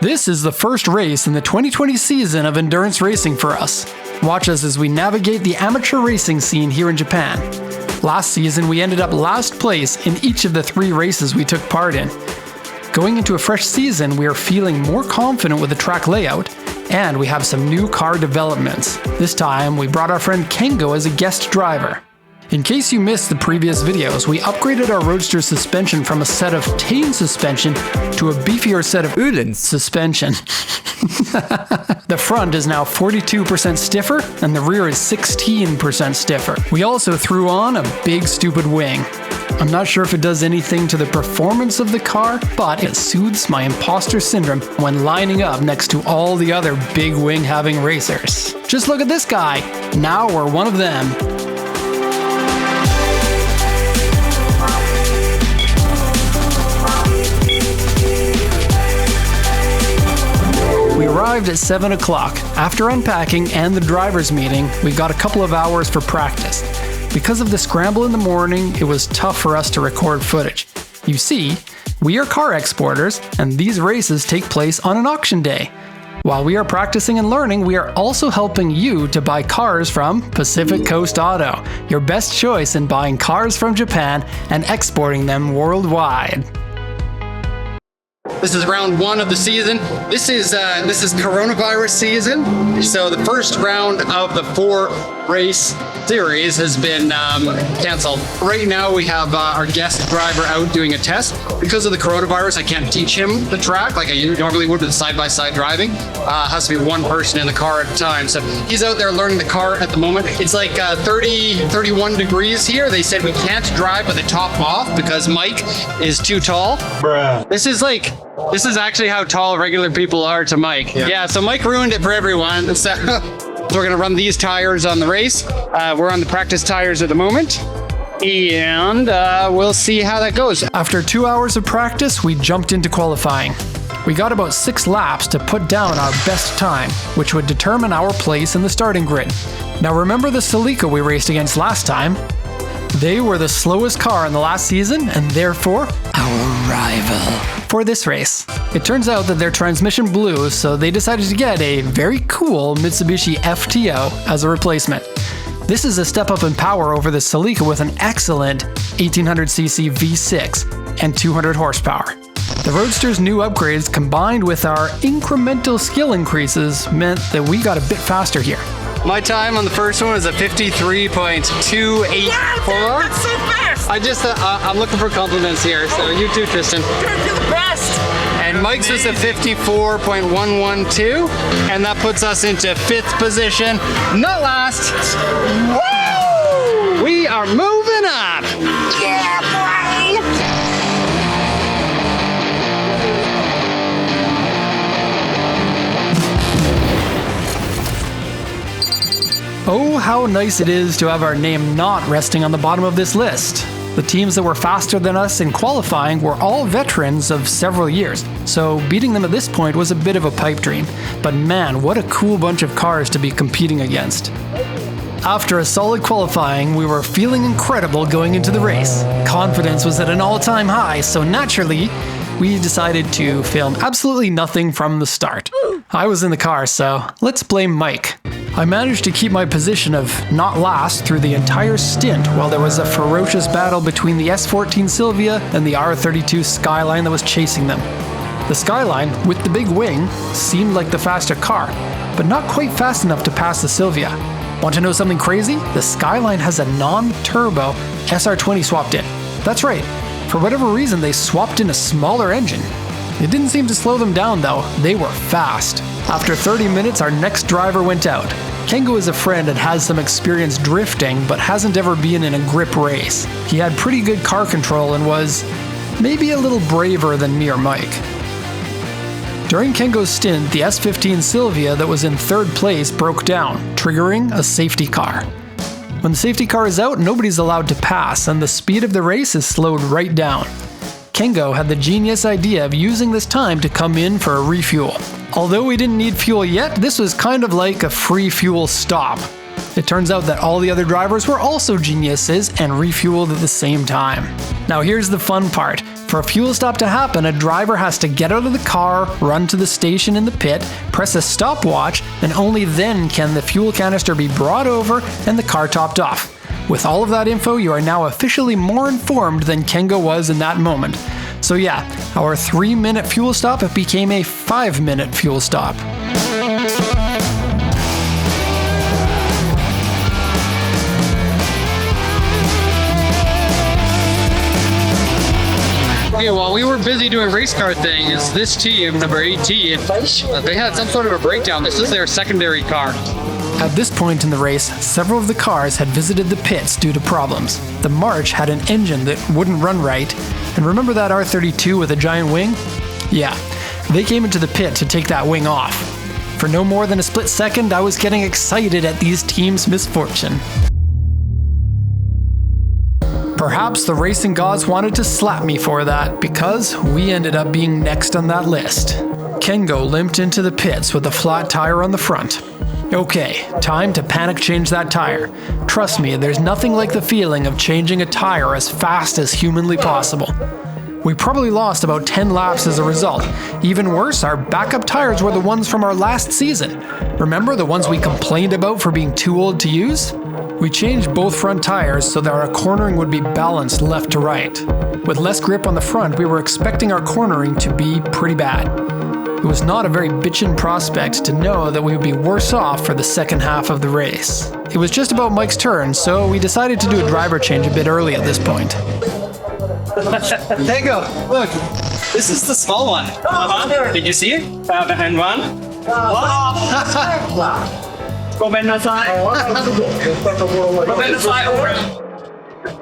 This is the first race in the 2020 season of endurance racing for us. Watch us as we navigate the amateur racing scene here in Japan. Last season, we ended up last place in each of the 3 races we took part in. Going into a fresh season, we are feeling more confident with the track layout, and we have some new car developments. This time, we brought our friend Kengo as a guest driver. In case you missed the previous videos, we upgraded our Roadster suspension from a set of Tane suspension to a beefier set of Öhlins suspension. The front is now 42% stiffer and the rear is 16% stiffer. We also threw on a big stupid wing. I'm not sure if it does anything to the performance of the car, but it soothes my imposter syndrome when lining up next to all the other big wing having racers. Just look at this guy. Now we're one of them. We arrived at 7 o'clock. After unpacking and the driver's meeting, we got a couple of hours for practice. Because of the scramble in the morning, it was tough for us to record footage. You see, we are car exporters, and these races take place on an auction day. While we are practicing and learning, we are also helping you to buy cars from Pacific Coast Auto, your best choice in buying cars from Japan and exporting them worldwide. This is round 1 of the season. This is coronavirus season. So the first round of the 4-race series has been canceled. Right now we have our guest driver out doing a test. Because of the coronavirus, I can't teach him the track like I normally would with side-by-side driving. Has to be one person in the car at a time. So he's out there learning the car at the moment. It's like 31 degrees here. They said we can't drive with the top off because Mike is too tall. Bruh. This is actually how tall regular people are to Mike. Yeah, so Mike ruined it for everyone. So we're gonna run these tires on the race. We're on the practice tires at the moment. And we'll see how that goes. After 2 hours of practice, we jumped into qualifying. We got about 6 laps to put down our best time, which would determine our place in the starting grid. Now remember the Celica we raced against last time? They were the slowest car in the last season, and therefore, our rival for this race. It turns out that their transmission blew, so they decided to get a very cool Mitsubishi FTO as a replacement. This is a step up in power over the Celica with an excellent 1800cc V6 and 200 horsepower. The Roadster's new upgrades combined with our incremental skill increases meant that we got a bit faster here. My time on the first one is a 53.284. Yeah, that's so fast! I'm looking for compliments here, so you too, Tristan. Dude, you're the best! And Mike's was a 54.112, and that puts us into 5th position, not last. Woo! We are moving up! Yeah, boy! Oh, how nice it is to have our name not resting on the bottom of this list. The teams that were faster than us in qualifying were all veterans of several years, so beating them at this point was a bit of a pipe dream. But man, what a cool bunch of cars to be competing against. After a solid qualifying, we were feeling incredible going into the race. Confidence was at an all-time high, so naturally, we decided to film absolutely nothing from the start. I was in the car, so let's blame Mike. I managed to keep my position of not last through the entire stint while there was a ferocious battle between the S14 Silvia and the R32 Skyline that was chasing them. The Skyline, with the big wing, seemed like the faster car, but not quite fast enough to pass the Silvia. Want to know something crazy? The Skyline has a non-turbo SR20 swapped in. That's right, for whatever reason they swapped in a smaller engine. It didn't seem to slow them down though, they were fast. After 30 minutes, our next driver went out. Kengo is a friend and has some experience drifting, but hasn't ever been in a grip race. He had pretty good car control and was maybe a little braver than me or Mike. During Kengo's stint, the S15 Silvia that was in 3rd place broke down, triggering a safety car. When the safety car is out, nobody's allowed to pass, and the speed of the race is slowed right down. Kengo had the genius idea of using this time to come in for a refuel. Although we didn't need fuel yet, this was kind of like a free fuel stop. It turns out that all the other drivers were also geniuses and refueled at the same time. Now here's the fun part. For a fuel stop to happen, a driver has to get out of the car, run to the station in the pit, press a stopwatch, and only then can the fuel canister be brought over and the car topped off. With all of that info, you are now officially more informed than Kengo was in that moment. So yeah, our 3-minute fuel stop became a 5-minute fuel stop. Okay, while we were busy doing race car things, this team, number 18, they had some sort of a breakdown. This is their secondary car. At this point in the race, several of the cars had visited the pits due to problems. The March had an engine that wouldn't run right, and remember that R32 with a giant wing? Yeah, they came into the pit to take that wing off. For no more than a split second, I was getting excited at these teams' misfortune. Perhaps the racing gods wanted to slap me for that, because we ended up being next on that list. Kengo limped into the pits with a flat tire on the front. Okay, time to panic change that tire. Trust me, there's nothing like the feeling of changing a tire as fast as humanly possible. We probably lost about 10 laps as a result. Even worse, our backup tires were the ones from our last season. Remember the ones we complained about for being too old to use? We changed both front tires so that our cornering would be balanced left to right. With less grip on the front, we were expecting our cornering to be pretty bad. It was not a very bitchin' prospect to know that we would be worse off for the second half of the race. It was just about Mike's turn, so we decided to do a driver change a bit early at this point. Kengo, look, this is the small one. Did you see it? Behind one. Go back inside. Go back inside.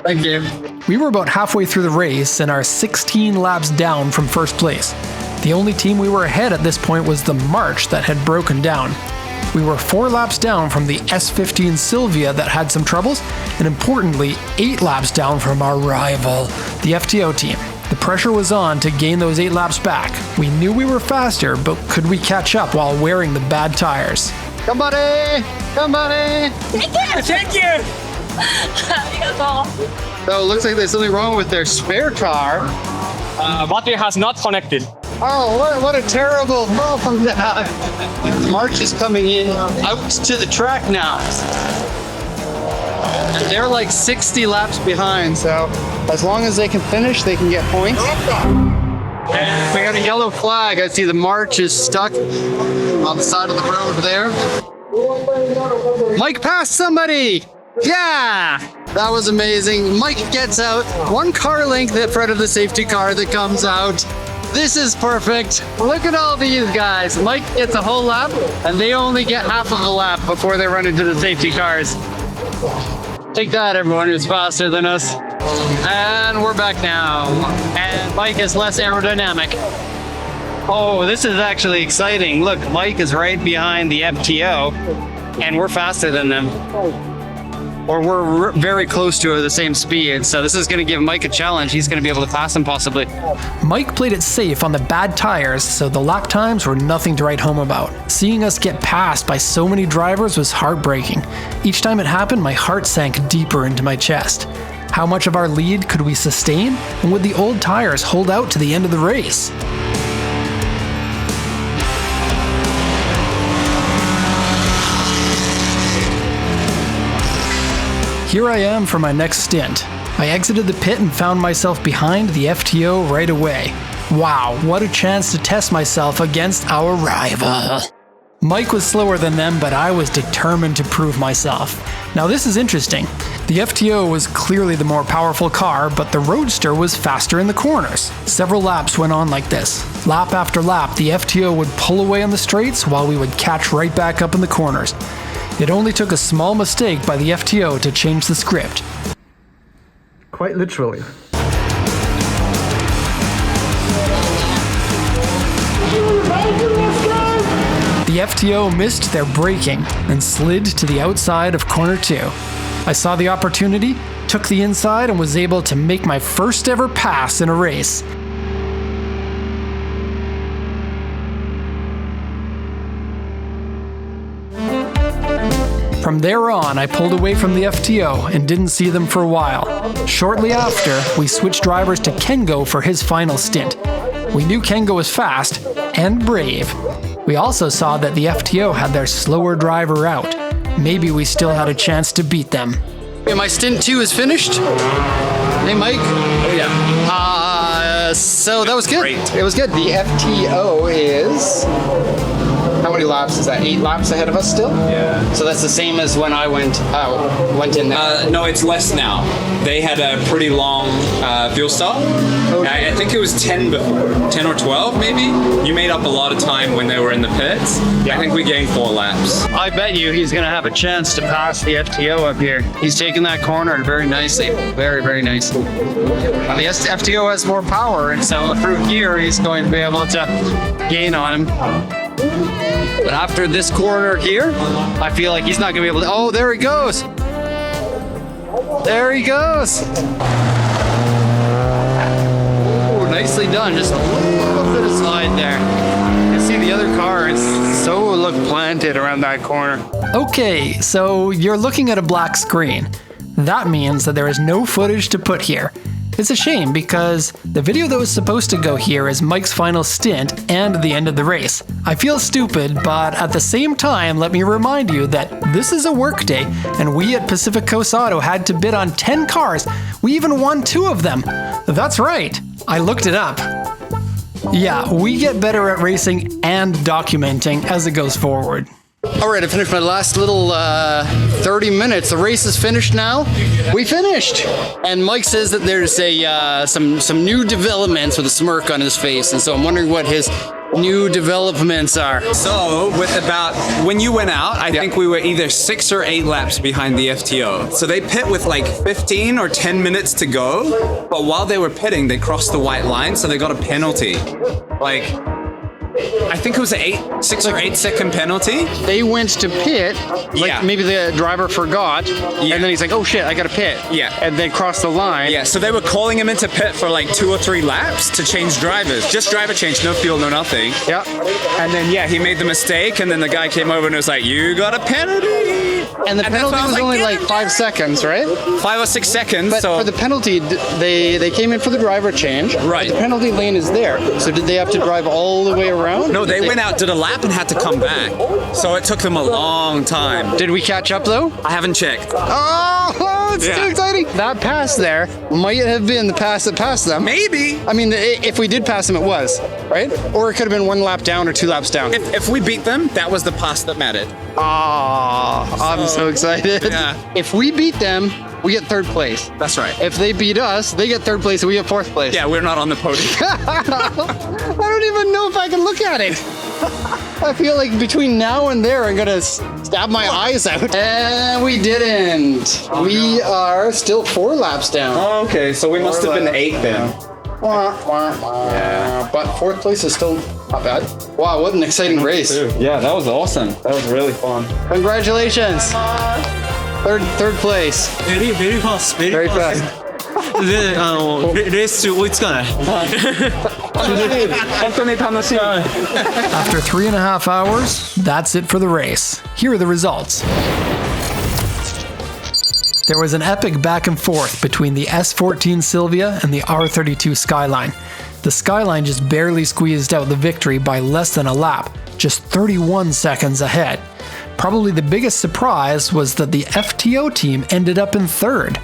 Thank you. We were about halfway through the race and are 16 laps down from first place. The only team we were ahead at this point was the March that had broken down. We were 4 laps down from the S15 Sylvia that had some troubles, and importantly, 8 laps down from our rival, the FTO team. The pressure was on to gain those 8 laps back. We knew we were faster, but could we catch up while wearing the bad tires? Come buddy! Come buddy! Thank you. So it looks like there's something wrong with their spare car. Battery has not connected. Oh, what a terrible problem to have. March is coming in out to the track now. And they're like 60 laps behind, so as long as they can finish, they can get points. And we got a yellow flag. I see the March is stuck on the side of the road there. Mike passed somebody! Yeah! That was amazing. Mike gets out. 1 car length in front of the safety car that comes out. This is perfect. Look at all these guys. Mike gets a whole lap, and they only get half of a lap before they run into the safety cars. Take that, everyone who's faster than us. And we're back now. And Mike is less aerodynamic. Oh, this is actually exciting. Look, Mike is right behind the FTO, and we're faster than them. Or we're very close to the same speed, so this is going to give Mike a challenge. He's going to be able to pass him, possibly. Mike played it safe on the bad tires, so the lap times were nothing to write home about. Seeing us get passed by so many drivers was heartbreaking. Each time it happened, my heart sank deeper into my chest. How much of our lead could we sustain? And would the old tires hold out to the end of the race? Here I am for my next stint. I exited the pit and found myself behind the FTO right away. Wow, what a chance to test myself against our rival. Mike was slower than them, but I was determined to prove myself. Now this is interesting. The FTO was clearly the more powerful car, but the Roadster was faster in the corners. Several laps went on like this. Lap after lap, the FTO would pull away on the straights while we would catch right back up in the corners. It only took a small mistake by the FTO to change the script. Quite literally. The FTO missed their braking and slid to the outside of corner 2. I saw the opportunity, took the inside, and was able to make my first ever pass in a race. From there on, I pulled away from the FTO and didn't see them for a while. Shortly after, we switched drivers to Kengo for his final stint. We knew Kengo was fast and brave. We also saw that the FTO had their slower driver out. Maybe we still had a chance to beat them. Okay, my stint 2 is finished. Hey, Mike. Yeah. So that was good. Great. It was good. The FTO is... How many laps is that? 8 laps ahead of us still? Yeah. So that's the same as when I went in there. No, it's less now. They had a pretty long fuel stop. Okay. I think it was 10 before. 10 or 12 maybe. You made up a lot of time when they were in the pits. Yeah. I think we gained 4 laps. I bet you he's going to have a chance to pass the FTO up here. He's taking that corner very nicely. Very, very nicely. The FTO has more power, and so through here he's going to be able to gain on him. But after this corner here, I feel like he's not going to be able to... Oh, there he goes. There he goes. Oh, nicely done. Just a little bit of slide there. You see the other car is so planted around that corner. Okay, so you're looking at a black screen. That means that there is no footage to put here. It's a shame because the video that was supposed to go here is Mike's final stint and the end of the race. I feel stupid, but at the same time, let me remind you that this is a work day, and we at Pacific Coast Auto had to bid on 10 cars. We even won 2 of them. That's right, I looked it up. Yeah, we get better at racing and documenting as it goes forward. All right, I finished my last little 30 minutes. The race is finished now. We finished. And Mike says that there's a some new developments with a smirk on his face, and so I'm wondering what his new developments are. So, when you went out, I think we were either 6 or 8 laps behind the FTO. So they pit with like 15 or 10 minutes to go, but while they were pitting, they crossed the white line, so they got a penalty. Like, I think it was a 6 or 8 second penalty. They went to pit, like maybe the driver forgot, and then he's like, oh shit, I gotta pit. Yeah. And they crossed the line. Yeah, so they were calling him into pit for like 2 or 3 laps to change drivers. Just driver change, no fuel, no nothing. Yeah. And then, he made the mistake, and then the guy came over and was like, you got a penalty. And the penalty was only like 5 seconds, right? 5 or 6 seconds. But so for the penalty, they came in for the driver change. Right. But the penalty lane is there. So did they have to drive all the way around? No, they went out, did a lap, and had to come back. So it took them a long time. Did we catch up though? I haven't checked. Oh, it's too exciting. That pass there might have been the pass that passed them. Maybe. I mean, if we did pass them, it was, right? Or it could have been 1 lap down or 2 laps down. If we beat them, that was the pass that mattered. I'm so excited. Yeah. If we beat them, we get 3rd place. That's right. If they beat us, they get 3rd place and we get 4th place. Yeah, we're not on the podium. I don't even know if I can look at it. I feel like between now and there, I'm gonna stab my eyes out. And we didn't. We are still 4 laps down. Okay, so we must have been 8 then. Yeah. But 4th place is still not bad. Wow, what an exciting race. Yeah, that was awesome. That was really fun. Congratulations. Third place. Very fast. Very fast. で、レース中追いつかない。本当に楽しい。 After 3.5 hours, that's it for the race. Here are the results. There was an epic back and forth between the S14 Silvia and the R32 Skyline. The Skyline just barely squeezed out the victory by less than a lap, just 31 seconds ahead. Probably the biggest surprise was that the FTO team ended up in 3rd.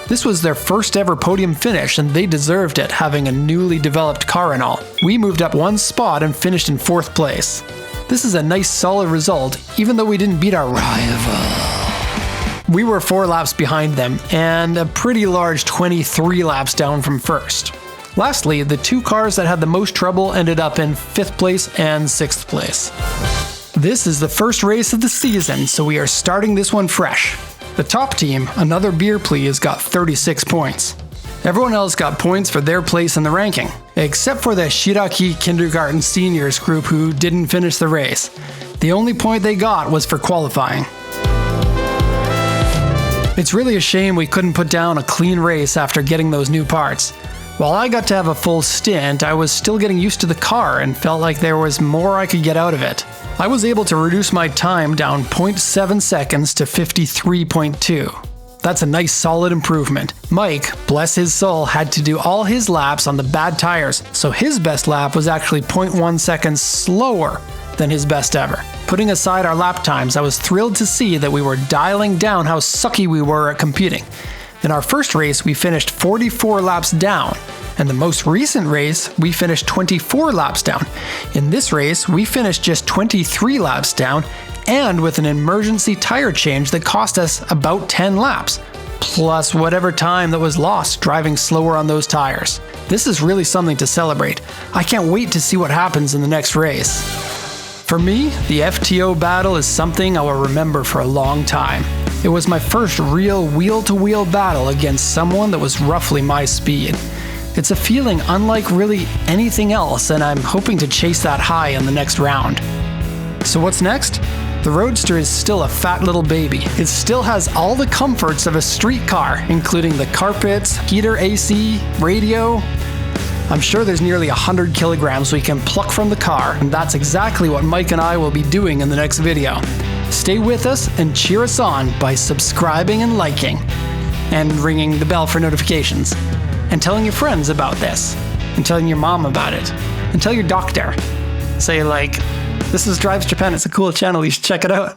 This was their first ever podium finish, and they deserved it, having a newly developed car and all. We moved up 1 spot and finished in 4th place. This is a nice solid result, even though we didn't beat our rival. We were 4 laps behind them, and a pretty large 23 laps down from 1st. Lastly, the 2 cars that had the most trouble ended up in 5th place and 6th place. This is the first race of the season, so we are starting this one fresh. The top team, Another Beer Please, got 36 points. Everyone else got points for their place in the ranking, except for the Shiraki Kindergarten Seniors group who didn't finish the race. The only point they got was for qualifying. It's really a shame we couldn't put down a clean race after getting those new parts. While I got to have a full stint, I was still getting used to the car and felt like there was more I could get out of it. I was able to reduce my time down 0.7 seconds to 53.2. That's a nice solid improvement. Mike, bless his soul, had to do all his laps on the bad tires, so his best lap was actually 0.1 seconds slower than his best ever. Putting aside our lap times, I was thrilled to see that we were dialing down how sucky we were at competing. In our first race, we finished 44 laps down, and the most recent race, we finished 24 laps down. In this race, we finished just 23 laps down, and with an emergency tire change that cost us about 10 laps, plus whatever time that was lost driving slower on those tires. This is really something to celebrate. I can't wait to see what happens in the next race. For me, the FTO battle is something I will remember for a long time. It was my first real wheel-to-wheel battle against someone that was roughly my speed. It's a feeling unlike really anything else, and I'm hoping to chase that high in the next round. So what's next? The Roadster is still a fat little baby. It still has all the comforts of a street car, including the carpets, heater AC, radio. I'm sure there's nearly 100 kilograms we can pluck from the car, and that's exactly what Mike and I will be doing in the next video. Stay with us and cheer us on by subscribing and liking, and ringing the bell for notifications, and telling your friends about this, and telling your mom about it, and tell your doctor. Say like, this is Drives Japan, it's a cool channel, you should check it out.